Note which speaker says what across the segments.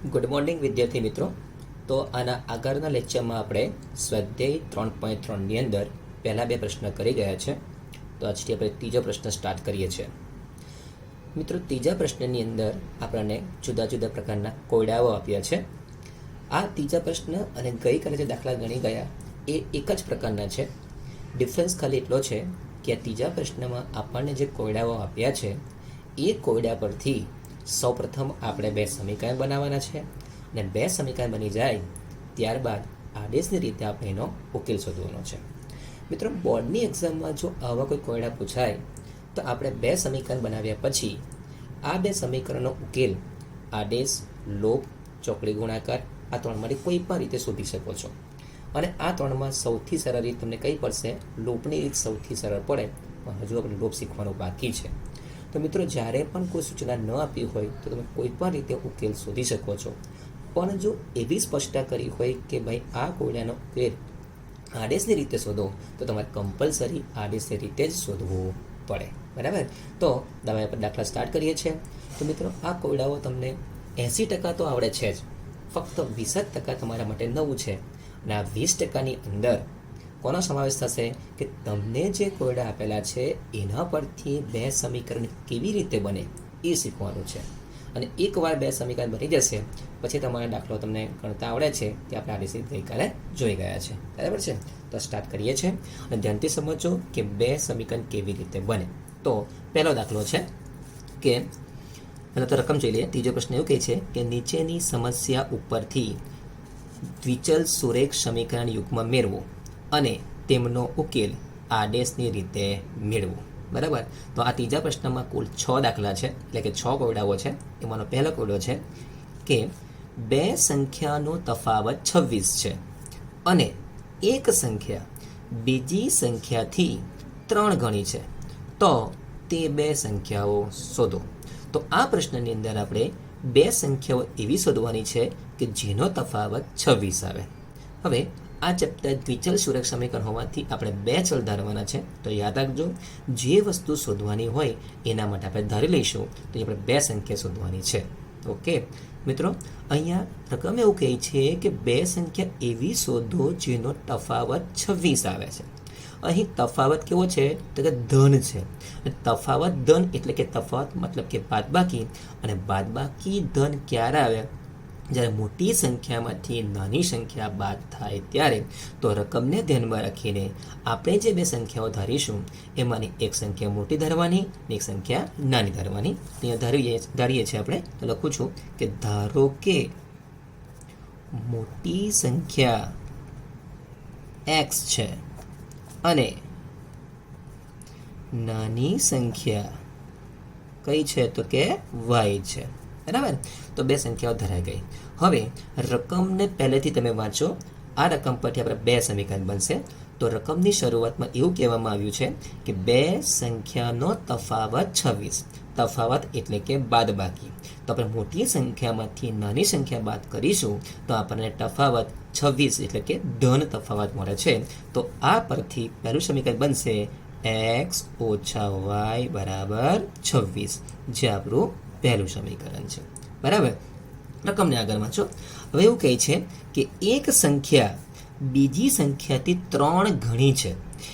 Speaker 1: Good morning વિદ્યાર્થી મિત્રો. તો આના આગળના લેક્ચરમાં આપણે સ્વાધ્યાય 3.3ની અંદર પહેલા બે પ્રશ્ન કરી ગયા છે. તો આજથી આપણે ત્રીજો પ્રશ્ન સ્ટાર્ટ કરીએ છીએ. મિત્રો, ત્રીજા પ્રશ્નની અંદર આપણને જુદા જુદા પ્રકારના કોયડાઓ આપ્યા છે. આ ત્રીજા પ્રશ્ન અને ગઈકાલે જે દાખલા ગણી ગયા એ એક જ પ્રકારના છે. ડિફરન્સ ખાલી એટલો છે કે આ ત્રીજા પ્રશ્નમાં આપણને જે કોયડાઓ આપ્યા છે એ કોયડા પરથી સૌપ્રથમ આપણે બે સમીકરણ બનાવવાના છે અને બે સમીકરણ બની જાય ત્યારબાદ આદેશની રીતે આપણે એનો ઉકેલ શોધવાનો છે. મિત્રો, બોર્ડની એક્ઝામમાં જો આવા કોઈ કોયડા પૂછાય તો આપણે બે સમીકરણ બનાવ્યા પછી આ બે સમીકરણનો ઉકેલ આદેશ, લોપ, ચોકડી ગુણાકાર આ ત્રણમાંથી કોઈ પણ રીતે શોધી શકો છો. અને આ ત્રણમાં સૌથી સરળ રીત તમને કઈ પડશે? લોપની રીત સૌથી સરળ પડે, પણ હજુ આપણે લોપ શીખવાનું બાકી છે. તો મિત્રો, જ્યારે પણ કોઈ સૂચના ન આપી હોય તો તમે કોઈ પણ રીતે ઉકેલ શોધી શકો છો. પણ જો એવી સ્પષ્ટતા કરી હોય કે ભાઈ આ કોયડાનો ઉકેલ આદેશની રીતે શોધો તો તમારે કમ્પલસરી આદેશની રીતે જ શોધવું પડે. બરાબર? તો દાખલા સ્ટાર્ટ કરીએ છીએ. તો મિત્રો, આ કોયડાઓ તમને 80% તો આવડે છે જ, ફક્ત 20% તમારા માટે નવું છે. અને આ 20%ની અંદર કોનો સમાવેશ થશે કે તમને જે કોયડા આપેલા છે એના પરથી બે સમીકરણ કેવી રીતે બને એ શીખવાનું છે. અને એકવાર બે સમીકરણ બની જશે પછી તમારો દાખલો તમને ગણતા આવડે છે તે આપણે આ રીતે ગઈકાલે જોઈ ગયા છે. બરાબર છે? તો સ્ટાર્ટ કરીએ છીએ અને ધ્યાનથી સમજો કે બે સમીકરણ કેવી રીતે બને. તો પહેલો દાખલો છે કે પહેલાં તો રકમ જોઈ લઈએ. ત્રીજો પ્રશ્ન એવું કહે છે કે નીચેની સમસ્યા ઉપરથી દ્વિચલ સુરેખ સમીકરણ યુગ્મ મેળવો અને તેમનો ઉકેલ આદેશની રીતે મેળવો. બરાબર? તો આ ત્રીજા પ્રશ્નમાં કુલ 6 દાખલા છે, એટલે કે 6 કોયડાઓ છે. એમાંનો પહેલો કોયડો છે કે બે સંખ્યાનો તફાવત 26 છે અને એક સંખ્યા બીજી સંખ્યાથી 3 ગણી છે, તો તે બે સંખ્યાઓ શોધો. તો આ પ્રશ્નની અંદર આપણે બે સંખ્યાઓ એવી શોધવાની છે કે જેનો તફાવત 26 આવે. હવે આ ચેપ્ટર દ્વિચલ સુરેખ સમીકરણ હોવાથી આપણે બે ચલ ધારવાના છે. તો યાદ રાખજો, જે વસ્તુ શોધવાની હોય એના માટે આપણે ધારી લઈશું તો આપણે બે સંખ્યા શોધવાની છે. ઓકે મિત્રો, અહીંયા રકમ એવું કહે છે કે બે સંખ્યા એવી શોધો જેનો તફાવત 26 આવે છે. અહીં તફાવત કેવો છે તો કે ધન છે. તફાવત ધન એટલે કે તફાવત મતલબ કે બાદબાકી, અને બાદબાકી ધન ક્યારે આવે? જ્યારે મોટી સંખ્યામાંથી નાની સંખ્યા બાદ થાય ત્યારે. તો રકમને ધ્યાનમાં રાખીને આપણે જે બે સંખ્યાઓ ધારીશું એમાંની એક સંખ્યા મોટી ધારવાની અને એક સંખ્યા નાની ધારવાની. અહીંયા ધારીએ છીએ આપણે. તો લખું છું કે ધારો કે મોટી સંખ્યા x છે અને નાની સંખ્યા કઈ છે તો કે y છે. બરાબર? તો બે સંખ્યાઓ ધરાઈ ગઈ. હવે રકમને પહેલેથી તમે વાંચો. આ રકમ પરથી આપણે બે સમીકરણ બનશે. તો રકમની શરૂઆતમાં એવું કહેવામાં આવ્યું છે કે બે સંખ્યાનો તફાવત 26. તફાવત એટલે કે બાદબાકી. તો આપણે મોટી સંખ્યામાંથી નાની સંખ્યા બાદ કરીશું તો આપણને તફાવત 26 એટલે કે ધન તફાવત મળે છે. તો આ પરથી પહેલું સમીકરણ બનશે x ઓછા y બરાબર 26, જે આપણું પહેલું સમીકરણ છે. બરાબર? રકમને આગળ વાંચો. હવે એવું કહે છે કે એક સંખ્યા બીજી સંખ્યાથી 3 ગણી છે.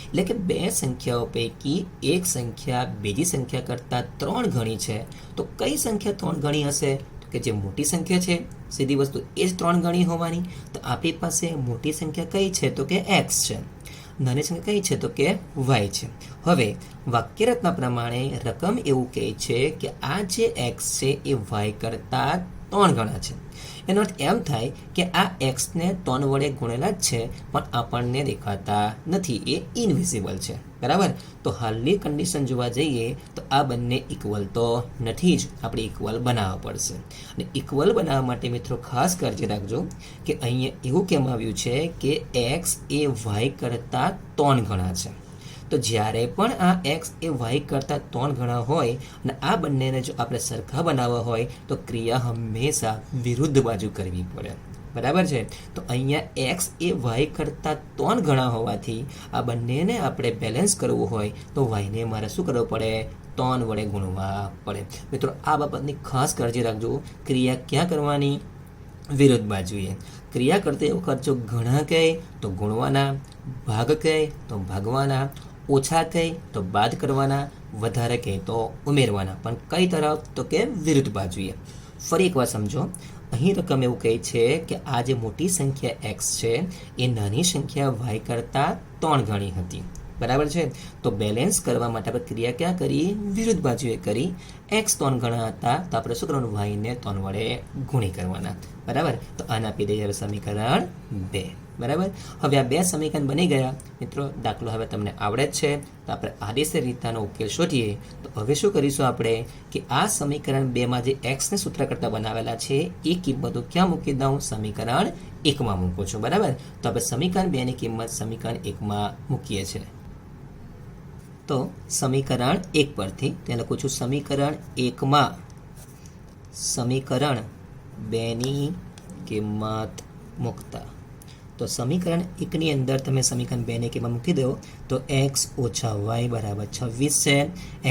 Speaker 1: એટલે કે બે સંખ્યાઓ પૈકી એક સંખ્યા બીજી સંખ્યા કરતાં 3 ગણી છે. તો કઈ સંખ્યા 3 ગણી હશે? કે જે મોટી સંખ્યા છે, સીધી વસ્તુ એ જ 3 ગણી હોવાની. તો આપણી પાસે મોટી સંખ્યા કઈ છે તો કે x છે, નાની સંખ્યા કઈ છે તો કે y છે. હવે વાક્યરચના પ્રમાણે રકમ એવું કહે છે કે આ જે x છે એ y કરતાં 3 ગણા છે. એનો અર્થ એમ થાય કે આ એક્સને 3 વડે ગુણેલા જ છે પણ આપણને દેખાતા નથી, એ ઇનવિઝિબલ છે. બરાબર? તો હાલની કન્ડિશન જોવા જઈએ તો આ બંને ઇક્વલ તો નથી જ, આપણે ઇક્વલ બનાવવા પડશે. અને ઇક્વલ બનાવવા માટે મિત્રો ખાસ કાળજી રાખજો કે અહીંયા એવું કહેવામાં આવ્યું છે કે એક્સ એ વાય કરતાં 3 ગણા છે. તો જ્યારે પણ આ એક્સ એ વાય કરતાં 3 ગણા હોય અને આ બંનેને જો આપણે સરખા બનાવવા હોય તો ક્રિયા હંમેશા વિરુદ્ધ બાજુ કરવી પડે. બરાબર છે? તો અહીંયા એક્સ એ વાય કરતાં 3 ગણા હોવાથી આ બંનેને આપણે બેલેન્સ કરવું હોય તો વાયને મારે શું કરવું પડે? 3 વડે ગુણવા પડે. મિત્રો, આ બાબતની ખાસ કાળજી રાખજો. ક્રિયા ક્યાં કરવાની? વિરુદ્ધ બાજુએ. ક્રિયા કરતી વખત જો ઘણા કહે તો ગુણવાના, ભાગ કહે તો ભાગવાના, ઓછા કહે તો બાદ કરવાના, વધારે કહે તો ઉમેરવાના, પણ કઈ તરફ તો કે વિરુદ્ધ બાજુએ. ફરી એકવાર સમજો. અહીં રકમ એવું કહે છે કે આ જે મોટી સંખ્યા x છે એ નાની સંખ્યા y કરતાં 3 ગણી હતી. બરાબર છે. તો બેલેન્સ કરવા માટે આપણે ક્રિયા ક્યાં કરી? વિરુદ્ધ બાજુએ કરી. x 3 ગણા હતા તો આપણે શું કરવાનું? y ને 3 વડે ગુણી કરવાના. બરાબર. તો આને આપી દઈએ હવે સમીકરણ 2. બરાબર. હવે આ 2 સમીકરણ બની ગયા. મિત્રો દાખલો હવે તમને આવડે જ છે. તો આપણે આદેશ રીતનો ઉકેલ શોધીએ. તો હવે શું કરીશું આપણે કે આ સમીકરણ 2માં જે x ને સૂત્ર કરતા બનાવેલા છે એ કિંમતો ક્યાં મૂકી દઉં? સમીકરણ 1માં મૂકું છું. બરાબર. તો આપણે સમીકરણ 2 ની કિંમત સમીકરણ 1માં મૂકીએ છીએ. તો સમીકરણ 1 પરથી તેને લખું છું સમીકરણ 1માં સમીકરણ 2 ની કિંમત મૂકતા. તો સમીકરણ 1 ની અંદર તમે સમીકરણ 2 ની કિંમત મૂકી દો તો x ઓછા y બરાબર 26 છે.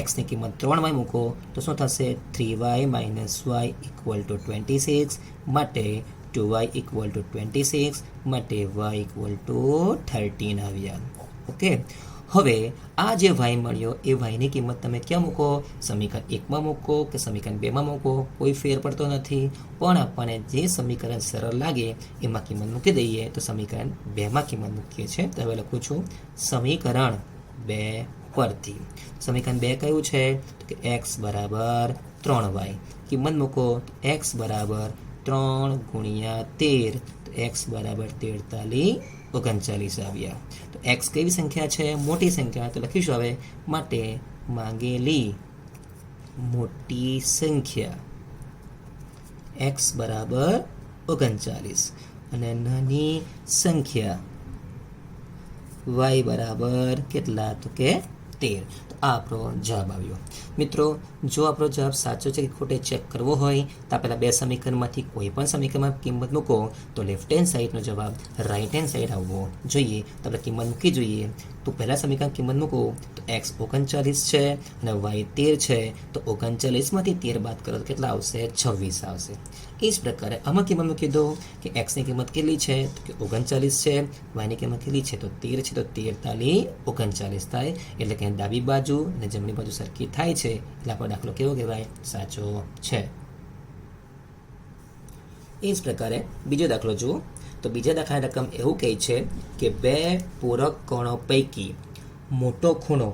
Speaker 1: x ની કિંમત 3y મૂકો તો શું થશે? 3y minus y equal to 26 માટે 2y ઇક્વલ ટુ 26 માટે y ઇક્વલ ટુ 13 આવ્યા. ઓકે. હવે આ જે y મળ્યો એ y ની કિંમત તમે ક્યાં મૂકો? સમીકરણ 1માં મૂકો કે સમીકરણ 2માં મૂકો, કોઈ ફેર પડતો નથી. પણ આપણને જે સમીકરણ સરળ લાગે એમાં કિંમત મૂકી દઈએ. તો સમીકરણ 2માં કિંમત મૂકીએ છીએ. તો હવે લખું છું સમીકરણ 2 પરથી. સમીકરણ 2 કયું છે? તો કે x બરાબર 3y. કિંમત મૂકો. x બરાબર 3 ગુણ્યા 13. તો x બરાબર 39 આવ્યા. તો x કેવી સંખ્યા છે? મોટી સંખ્યા. તો લખીશું હવે માટે માંગેલી મોટી સંખ્યા x બરાબર 39 અને નાની સંખ્યા y બરાબર કેટલા? તો કે 13. તો આ આપણો જવાબ આવ્યો. મિત્રો જો આપણો જવાબ સાચો છે કે ખોટે ચેક કરવો હોય તો પહેલાં 2 સમીકરણમાંથી કોઈ પણ સમીકરણમાં કિંમત મૂકો તો લેફ્ટ હેન્ડ સાઈડનો જવાબ રાઈટ હેન્ડ સાઈડ આવવો જોઈએ. તો આપણે કિંમત મૂકી જોઈએ. તો પહેલાં સમીકરણ કિંમત મૂકો તો x 39 છે અને y 13 છે. તો 39માંથી 13 બાદ કરો તો કેટલા આવશે? 26 આવશે. એ જ પ્રકારે આમાં કિંમત મૂકી દો કે x ની કિંમત કેટલી છે? તો કે 39 છે. y ની કિંમત કેટલી છે? તો 13 છે. તો 13 તાલી 39 થાય. એટલે કે ડાબી બાજુ અને જમણી બાજુ સરખી થાય છે. એટલે આપણો દાખલો કેવો કહેવાય? સાચો છે. એ જ પ્રકારે બીજો દાખલો જુઓ. તો બીજા દાખલાની રકમ એવું કહે છે કે 2 પૂરક કોણો પૈકી મોટો ખૂણો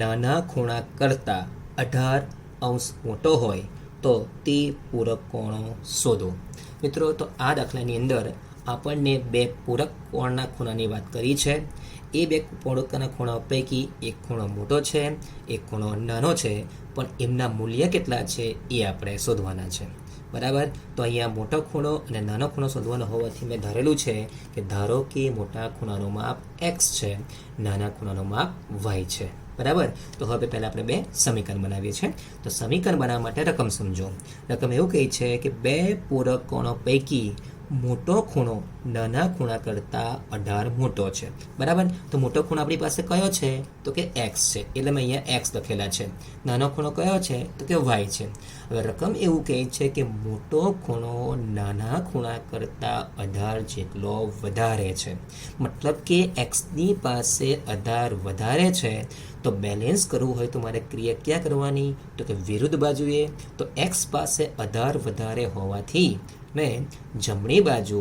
Speaker 1: નાના ખૂણા કરતાં 18° મોટો હોય તો તે પૂરક કોણો શોધો. મિત્રો તો આ દાખલાની અંદર આપણને 2 પૂરક કોણના ખૂણાની વાત કરી છે. એ 2 પૂરકના ખૂણા પૈકી એક ખૂણો મોટો છે, એક ખૂણો નાનો છે, પણ એમના મૂલ્ય કેટલા છે એ આપણે શોધવાના છે. બરાબર. તો અહીંયા મોટો ખૂણો અને નાનો ખૂણો શોધવાનો હોવાથી મેં ધારેલું છે કે ધારો કે મોટા ખૂણાનું માપ x છે, નાના ખૂણાનું માપ y છે. બરાબર. તો હવે પહેલાં આપણે 2 સમીકરણ બનાવીએ છીએ. તો સમીકરણ બનાવવા માટે રકમ સમજો. રકમ એવું કહે છે કે 2 પૂરક કોણો પૈકી મોટો ખૂણો નાના ખૂણા કરતાં 18 મોટો છે. બરાબર. તો મોટો ખૂણો આપણી પાસે કયો છે? તો કે x છે. એટલે મેં અહીંયા x લખેલા છે. નાનો ખૂણો કયો છે? તો કે y છે. હવે રકમ એવું કહે છે કે મોટો ખૂણો નાના ખૂણા કરતાં 18 જેટલો વધારે છે. મતલબ કે xની પાસે 18 વધારે છે. તો બેલેન્સ કરવું હોય તો મારે ક્રિયા ક્યાં કરવાની? તો કે વિરુદ્ધ બાજુએ. તો x પાસે 18 વધારે હોવાથી મેં જમણી બાજુ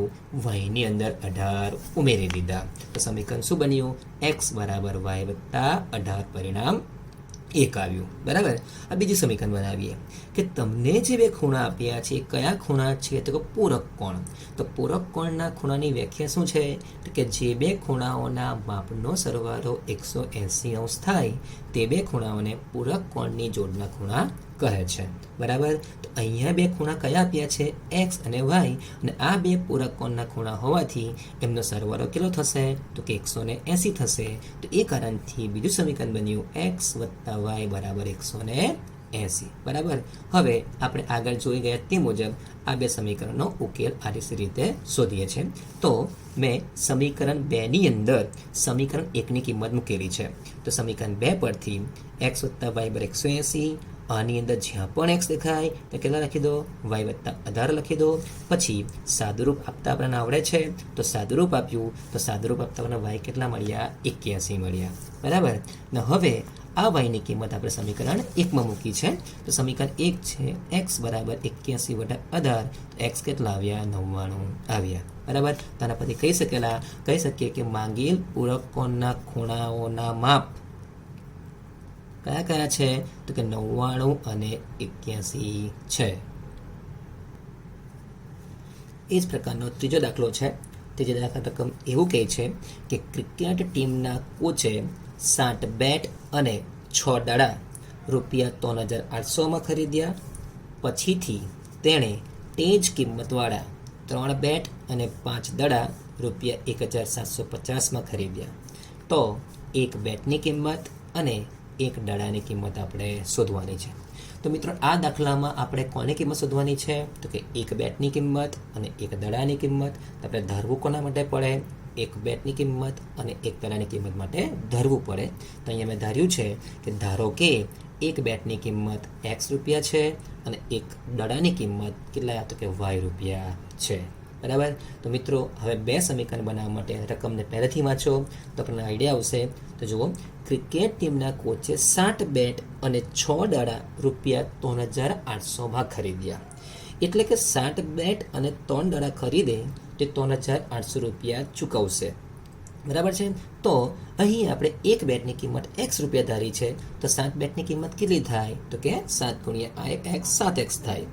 Speaker 1: y ની અંદર 18 ઉમેરી દીધા. તો સમીકરણ શું બન્યું? x બરાબર y વત્તા 18 પરિણામ 1 આવ્યું. બરાબર. આ બીજું સમીકરણ બનાવીએ કે તમને જે 2 ખૂણા આપ્યા છે એ કયા ખૂણા છે? તો કે પૂરક કોણ. તો પૂરક કોણના ખૂણાની વ્યાખ્યા શું છે? તો કે જે 2 ખૂણાઓના માપનો સરવાળો 180° થાય તે 2 ખૂણાઓને પૂરક કોણની જોડના ખૂણા કહે છે. બરાબર. તો અહીંયા 2 ખૂણા કયા આપ્યા છે? x અને y. અને આ 2 પૂરક કોણના ખૂણા હોવાથી એમનો સરવાળો કેટલો થશે? તો કે 180 થશે. તો એ કારણથી બીજું સમીકરણ બન્યું x વત્તા y બરાબર 180. બરાબર. હવે આપણે આગળ જોઈ ગયા તે મુજબ આ 2 સમીકરણનો ઉકેલ આ રીતે શોધીએ છીએ. તો મેં સમીકરણ 2ની અંદર સમીકરણ 1ની કિંમત મૂકેલી છે. તો સમીકરણ 2 પરથી x વત્તા y બરાબર 180 આની અંદર જ્યાં પણ એક્સ દેખાય તો કેટલા લખી દો, વાય વત્તા 18 લખી દો. પછી સાદુરૂપ આપતા આપણને આવડે છે તો સાદુરૂપ આપ્યું તો સાદુરૂપ આપતા આપણને વાય કેટલા મળ્યા, 81 મળ્યા. બરાબર ને હવે આ વાયની કિંમત આપણે સમીકરણ 1માં મૂકી છે. તો સમીકરણ 1 છે એક્સ બરાબર 81/18. એક્સ કેટલા આવ્યા, 99 આવ્યા. બરાબર. તો આના પરથી કહી શકીએ કે માંગેલ પૂરકોના ખૂણાઓના માપ કયા કયા છે તો કે 99 અને 81 છે. એ જ પ્રકારનો ત્રીજો દાખલો છે. ત્રીજો દાખલા રકમ એવું કહે છે કે ક્રિકેટ ટીમના કોચે 60 બેટ અને 6 દડા રૂપિયા 3800માં ખરીદ્યા. પછીથી તેણે તે જ કિંમતવાળા 3 બેટ અને 5 દડા રૂપિયા 1750માં ખરીદ્યા. તો એક બેટની કિંમત અને એક દડાની કિંમત આપણે શોધવાની છે. તો મિત્રો આ દાખલામાં આપણે કોની કિંમત શોધવાની છે તો કે એક બેટની કિંમત અને એક દડાની કિંમત. તો આપણે ધારવું કોના માટે પડે, એક બેટની કિંમત અને એક દડાની કિંમત માટે ધરવું પડે. તો અહીંયા મેં ધાર્યું છે કે ધારો કે એક બેટની કિંમત એક્સ રૂપિયા છે અને એક દડાની કિંમત કેટલા તો કે વાય રૂપિયા છે. બરાબર. તો મિત્રો હવે બે સમીકરણ બનાવવા માટે રકમને પહેલેથી વાંચો તો આપણને આઈડિયા આવશે. તો જુઓ, ક્રિકેટ ટીમના કોચે 60 બેટ અને 6 દડા રૂપિયા 3800માં ખરીદ્યા. એટલે કે 60 બેટ અને 3 દડા ખરીદે તે 3800 રૂપિયા ચૂકવશે. બરાબર છે. તો અહીં આપણે એક બેટની કિંમત એક્સ રૂપિયા ધારી છે. તો 7 બેટની કિંમત કેટલી થાય તો કે 7 ગુણ્યા x 7x થાય.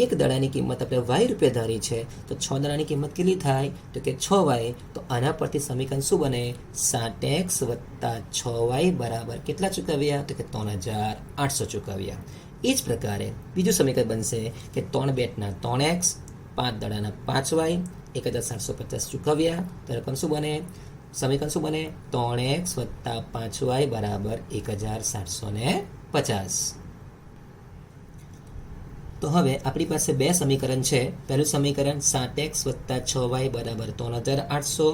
Speaker 1: એક દડાની કિંમત આપણે વાય રૂપિયા ધારી છે. તો 6 દડાની કિંમત કેટલી થાય તો કે 6y. તો આના પરથી સમીકરણ શું બને, 7x + 6y બરાબર કેટલા ચૂકવ્યા તો કે 3800 ચૂકવ્યા. એ જ પ્રકારે બીજું સમીકરણ બનશે કે 3 બેટના 3x, 5 દડાના 5y, 1750 ચૂકવ્યા. તો રકમ શું બને, સમીકરણ શું બને, 3x + 5y બરાબર 1750. તો હવે આપણી પાસે બે સમીકરણ છે. પહેલું સમીકરણ 7x + 6y બરાબર 3800.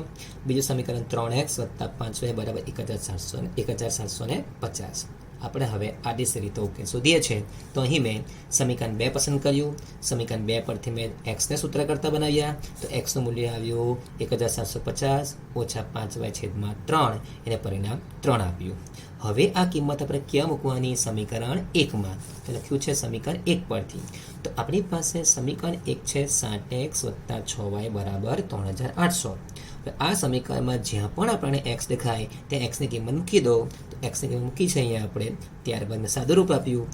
Speaker 1: બીજું સમીકરણ 3x + 5y બરાબર 1750. આપણે હવે આદેશ રીતે ઉકેલ શોધીએ છીએ. તો અહીં મેં સમીકરણ 2 પસંદ કર્યું. સમીકરણ 2 પરથી મેં એક્સને સૂત્ર કરતા બનાવ્યા. તો એક્સનું મૂલ્ય આવ્યું 1750 ઓછા 5y/3. એને પરિણામ 3 આપ્યું. હવે આ કિંમત આપણે ક્યાં મૂકવાની, સમીકરણ 1માં. તો લખ્યું છે સમીકરણ 1 પરથી. તો આપણી પાસે સમીકરણ 1 છે 7x + 6y બરાબર 3800. આ સમીકરણમાં જ્યાં પણ આપણને એક્સ દેખાય ત્યાં એક્સની કિંમત મૂકી દો. તો એક્સની કિંમત મૂકી છે અહીંયા આપણે. ત્યારબાદ મેં સાદુરૂપ આપ્યું.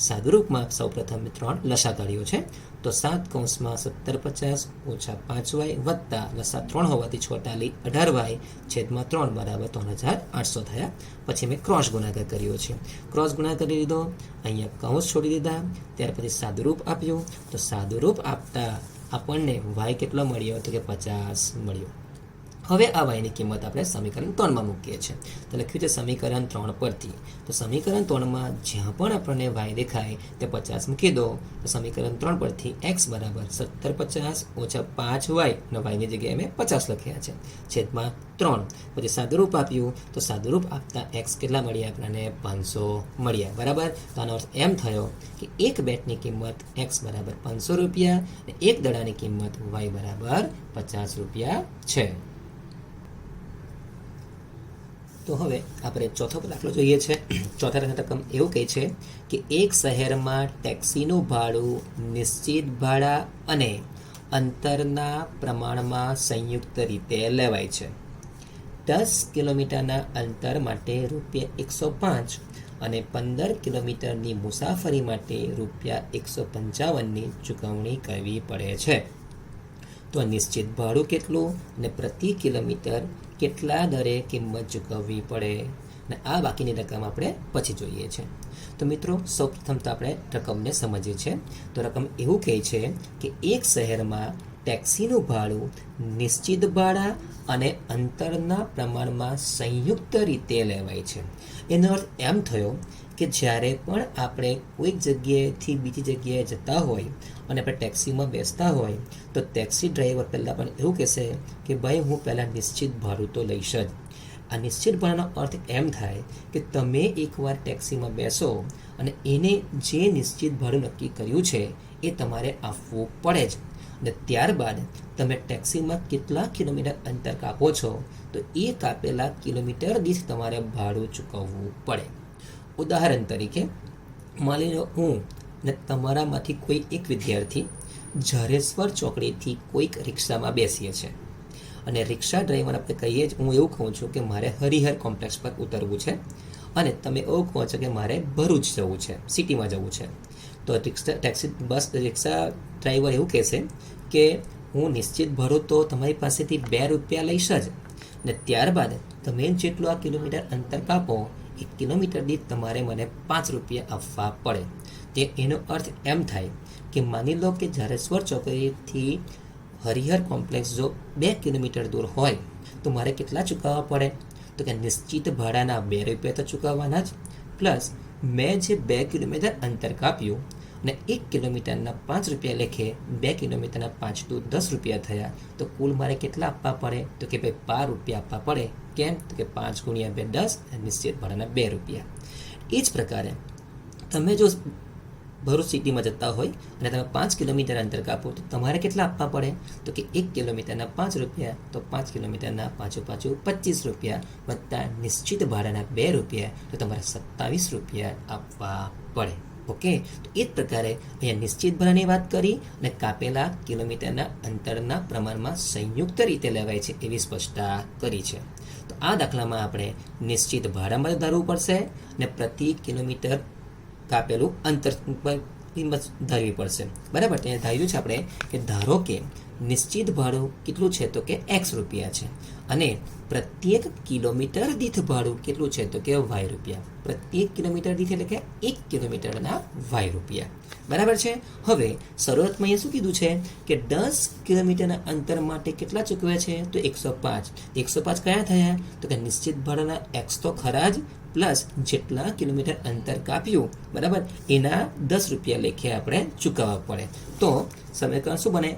Speaker 1: સાદુરૂપમાં સૌપ્રથમ 3 લસા કાઢ્યો છે. તો 7 કૌંસમાં 1750 ઓછા 5y વત્તા લસા 3 હોવાથી 6 × 18y/3 બરાબર 3800 થયા. પછી મેં ક્રોસ ગુણાકાર કર્યો છે. ક્રોસ ગુણાકાર કરી દીધો, અહીંયા કૌંસ છોડી દીધા. ત્યાર પછી સાદુરૂપ આપ્યું. તો સાદુરૂપ આપતા આપણને વાય કેટલો મળ્યો તો કે 50 મળ્યો. હવે આ વાયની કિંમત આપણે સમીકરણ 3માં મૂકીએ છીએ. તો લખ્યું છે સમીકરણ 3 પરથી. તો સમીકરણ 3માં જ્યાં પણ આપણને વાય દેખાય તે 50 મૂકી દો. તો સમીકરણ 3 પરથી x બરાબર 1750 ઓછા 5y અને વાયની જગ્યાએ મેં 50 લખ્યા છે /3. પછી સાદુરૂપ આપ્યું. તો સાદુરૂપ આપતા x કેટલા મળ્યા આપણને 500 મળ્યા. બરાબર. તો આનો અર્થ એમ થયો કે એક બેટની કિંમત x બરાબર 500 રૂપિયા અને એક દડાની કિંમત y બરાબર 50 રૂપિયા છે. તો હવે આપણે ચોથો દાખલો જોઈએ છે. ચોથા દાખલા રકમ એવું કહે છે કે એક શહેરમાં ટેક્સીનું ભાડું નિશ્ચિત ભાડા અને અંતરના પ્રમાણમાં સંયુક્ત રીતે લેવાય છે. 10 કિલોમીટરના અંતર માટે ₹105 અને 15 કિલોમીટરની મુસાફરી માટે ₹155ની ચૂકવણી કરવી પડે છે. તો નિશ્ચિત ભાડું કેટલું અને પ્રતિ કિલોમીટર કેટલા દરે કિંમત ચૂકવવી પડે અને આ બાકીની રકમ આપણે પછી જોઈએ છે. તો મિત્રો સૌપ્રથમ તો આપણે રકમને સમજીએ છીએ. તો રકમ એવું કહે છે કે એક શહેરમાં ટેક્સીનું ભાડું નિશ્ચિત ભાડા અને અંતરના પ્રમાણમાં સંયુક્ત રીતે લેવાય છે. એનો અર્થ એમ થયો કે જ્યારે પણ આપણે કોઈક જગ્યાએથી બીજી જગ્યાએ જતા હોય અને આપણે ટેક્સીમાં બેસતા હોય તો ટેક્સી ડ્રાઈવર પહેલાં પણ એવું કહેશે કે ભાઈ હું પહેલાં નિશ્ચિત ભાડું તો લઈશ જ. આ નિશ્ચિત ભાડાનો અર્થ એમ થાય કે તમે એકવાર ટેક્સીમાં બેસો અને એને જે નિશ્ચિત ભાડું નક્કી કર્યું છે એ તમારે આપવું પડે જ, અને ત્યારબાદ તમે ટેક્સીમાં કેટલા કિલોમીટર અંતર કાપો છો તો એ કાપેલા કિલોમીટર દીઠ તમારે ભાડું ચૂકવવું પડે. ઉદાહરણ તરીકે માની લો હું ને તમારામાંથી કોઈ એક વિદ્યાર્થી ઝારેશ્વર ચોકડીથી કોઈક રિક્ષામાં બેસીએ છીએ અને રિક્ષા ડ્રાઈવર આપણે કહીએ જ, હું એવું કહું છું કે મારે હરિહર કોમ્પ્લેક્સ પર ઉતરવું છે અને તમે એવું કહો છો કે મારે ભરૂચ જવું છે, સિટીમાં જવું છે. તો રિક્ષા ડ્રાઈવર એવું કહેશે કે હું નિશ્ચિત ભાડું તો તમારી પાસેથી 2 રૂપિયા લઈશ જ, ને ત્યારબાદ તમે જેટલું આ કિલોમીટર અંતર કાપો એ કિલોમીટર દીઠ તમારે મને 5 રૂપિયા આપવા પડે. તે એનો અર્થ એમ થાય કે માની લો કે ઝારેશ્વર ચોકડીથી હરિહર કોમ્પ્લેક્સ જો 2 કિલોમીટર દૂર હોય તો મારે કેટલા ચૂકવવા પડે? તો કે નિશ્ચિત ભાડાના 2 રૂપિયા તો ચૂકવવાના જ, પ્લસ મેં જે 2 કિલોમીટર અંતર કાપ્યું અને 1 કિલોમીટરના 5 રૂપિયા લેખે 2 કિલોમીટરના 5 તો 10 રૂપિયા થયા, તો કુલ મારે કેટલા આપવા પડે? તો કે ભાઈ 12 રૂપિયા આપવા પડે. કેમ? તો કે 5 ગુણ્યા 2 10 અને નિશ્ચિત ભાડાના 2 રૂપિયા. એ જ પ્રકારે તમે જો ભરૂચ સિટીમાં જતા હોય અને તમે 5 કિલોમીટર અંતર કાપો તો તમારે કેટલા આપવા પડે? તો કે 1 કિલોમીટરના 5 રૂપિયા, તો 5 કિલોમીટરના 5 25 રૂપિયા વત્તા નિશ્ચિત ભાડાના 2 રૂપિયા, તો તમારે 27 રૂપિયા આપવા પડે. ઓકે, તો એ જ પ્રકારે અહીંયા નિશ્ચિત ભાડાની વાત કરી અને કાપેલા કિલોમીટરના અંતરના પ્રમાણમાં સંયુક્ત રીતે લેવાય છે એવી સ્પષ્ટતા કરી છે. તો આ દાખલામાં આપણે નિશ્ચિત ભાડામાં ધારવું પડશે અને પ્રતિ કિલોમીટર કાપેલું અંતર કિંમત ધારવી પડશે. બરાબર, ત્યાં ધાર્યું છે આપણે કે ધારો કે નિશ્ચિત ભાડું કેટલું છે? તો કે x રૂપિયા છે અને પ્રત્યેક કિલોમીટર દીઠ ભાડું કેટલું છે? તો કે y રૂપિયા. પ્રત્યેક કિલોમીટર દીઠ એટલે કે 1 કિલોમીટરના y રૂપિયા. બરાબર છે. હવે શરૂઆતમાં અહીંયા શું કીધું છે કે 10 કિલોમીટરના અંતર માટે કેટલા ચૂકવે છે? તો 105. 105 કયા થયા? તો કે નિશ્ચિત ભાડાના x તો ખરા જ, પ્લસ જેટલા કિલોમીટર અંતર કાપ્યું બરાબર એના 10 રૂપિયા લેખે આપણે ચૂકવવા પડે. તો સમીકરણ શું બને?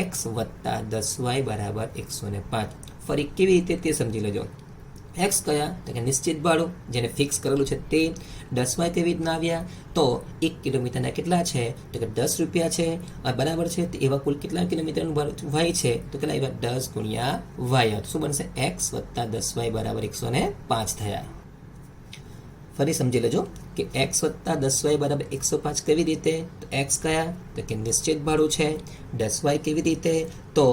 Speaker 1: x વત્તા 10y બરાબર 105. ફરી કેવી રીતે તે સમજી લેજો. x કયા? તો કે નિશ્ચિત ભાડું જેને ફિક્સ કરેલું છે તે. 10y કેવી રીતના આવ્યા? તો 1 કિલોમીટરના કેટલા છે? તો કે 10 રૂપિયા છે બરાબર છે. તો એવા કુલ કેટલા કિલોમીટરનું ભાડું y છે? તો કેટલા એવા 10 ગુણ્યા y. શું બનશે? x વત્તા 10y બરાબર 105 થયા. ફરી સમજી લેજો કે x વત્તા 10y બરાબર 105 કેવી રીતે? તો x કયા? તો કે નિશ્ચિત ભાડું છે. 10y કેવી રીતે? તો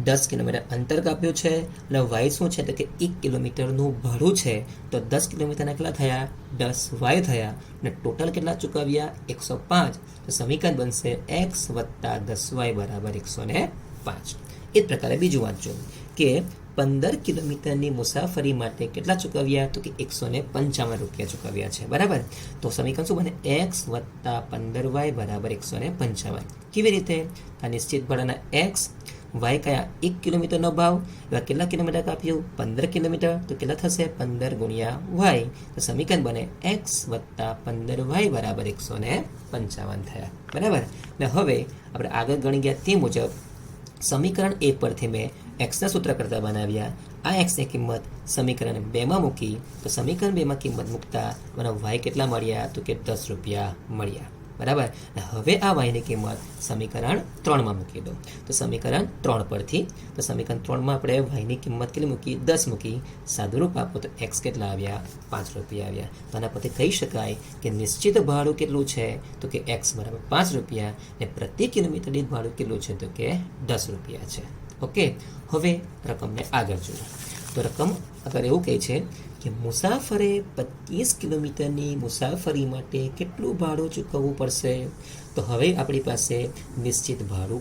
Speaker 1: 10 કિલોમીટર અંતર કાપ્યું છે અને y શું છે? તો કે 1 કિલોમીટરનું ભાડું છે. તો 10 કિલોમીટરના કેટલા થયા? 10y થયા અને ટોટલ કેટલા ચૂકવ્યા? 105. તો સમીકરણ બનશે x વત્તા 10y બરાબર 105. એ જ પ્રકારે બીજું વાંચજો કે 15 કિલોમીટરની મુસાફરી માટે કેટલા ચૂકવ્યા? તો કે 155 રૂપિયા ચૂકવ્યા છે. બરાબર, તો સમીકરણ શું બને? x વત્તા 15y બરાબર 155. કેવી રીતે? આ નિશ્ચિત ભાડાના x, y કયા? 1 કિલોમીટરનો ભાવ, એવા કેટલા કિલોમીટર કાપ્યું? 15 કિલોમીટર. તો કેટલા થશે? 15 ગુણ્યા y. તો સમીકરણ બને x વત્તા 15y બરાબર 155 થયા. બરાબર, ને હવે આપણે આગળ ગણી ગયા તે મુજબ સમીકરણ એ પરથી મેં એક્સના સૂત્ર કરતા બનાવ્યા. આ એક્સની કિંમત સમીકરણ 2માં મૂકી તો સમીકરણ 2માં કિંમત મૂકતા મને વાય કેટલા મળ્યા? તો કે 10 રૂપિયા મળ્યા. બરાબર, હવે આ વાયની કિંમત સમીકરણ 3માં મૂકી દો. તો સમીકરણ 3 પરથી તો સમીકરણ 3માં આપણે વાયની કિંમત કેટલી મૂકી? 10 મૂકી. સાદુરૂપ આપો તો એક્સ કેટલા આવ્યા? 5 રૂપિયા આવ્યા. તો આના પરથી કહી શકાય કે નિશ્ચિત ભાડું કેટલું છે? તો કે એક્સ બરાબર 5 રૂપિયા ને પ્રતિ કિલોમીટર દીઠ ભાડું કેટલું છે? તો કે 10 રૂપિયા છે. ઓકે, હવે રકમને આગળ જોઈએ. તો રકમ આગળ એવું કહે છે કે મુસાફરે 25 કિલોમીટરની મુસાફરી માટે કેટલું ભાડું ચૂકવવું પડશે? તો હવે આપણી પાસે નિશ્ચિત ભાડું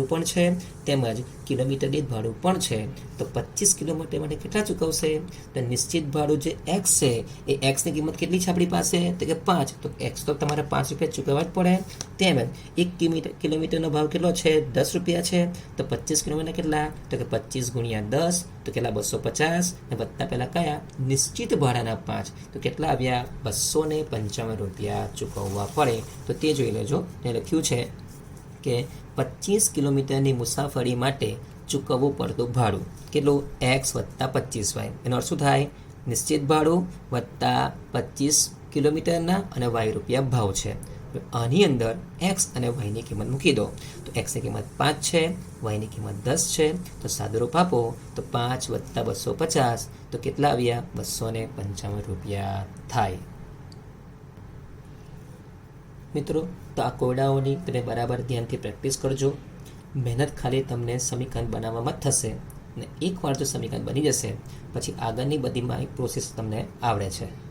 Speaker 1: પણ છે તેમજ કિલોમીટર દીઠ ભાડું પણ છે. તો 25 કિલોમીટર માટે કેટલા ચૂકવશે? તો નિશ્ચિત ભાડું જે એક્સ છે એ એક્સની કિંમત કેટલી છે આપણી પાસે? તો કે 5. તો એક્સ તો તમારે 5 રૂપિયા ચૂકવવા જ પડે. તેમજ 1 કિલોમીટરનો ભાવ કેટલો છે? 10 રૂપિયા છે. તો 25 કિલોમીટર કેટલા? તો કે 25 ગુણ્યા 10 તો કેટલા? 250 ને વત્તા પહેલા કયા? નિશ્ચિત ભાડાના 5 તો કેટલા આવ્યા? 255 રૂપિયા ચૂકવવા પડે. તો તે જોઈ લેજો. તે લખ્યું છે કે 25 કિલોમીટરની મુસાફરી માટે ચૂકવવું પડતું ભાડું કેટલું એક્સ વત્તા 25y. એનો અર્થ શું થાય? નિશ્ચિત ભાડું વત્તા 25 કિલોમીટરના અને વાય રૂપિયા ભાવ છે. આની અંદર એક્સ અને વાયની કિંમત મૂકી દો. તો એક્સની કિંમત 5 છે, વાયની કિંમત 10 છે. તો સાદુરૂપ આપો તો 5 વત્તા 250 તો કેટલા આવ્યા? 255 રૂપિયા થાય. મિત્રો, તો આ કોયડાઓની તમે બરાબર ધ્યાનથી પ્રેક્ટિસ કરજો. મહેનત ખાલી તમને સમીકરણ બનાવવામાં જ થશે અને એકવાર જો સમીકરણ બની જશે પછી આગળની બધી પ્રોસેસ તમને આવડે છે.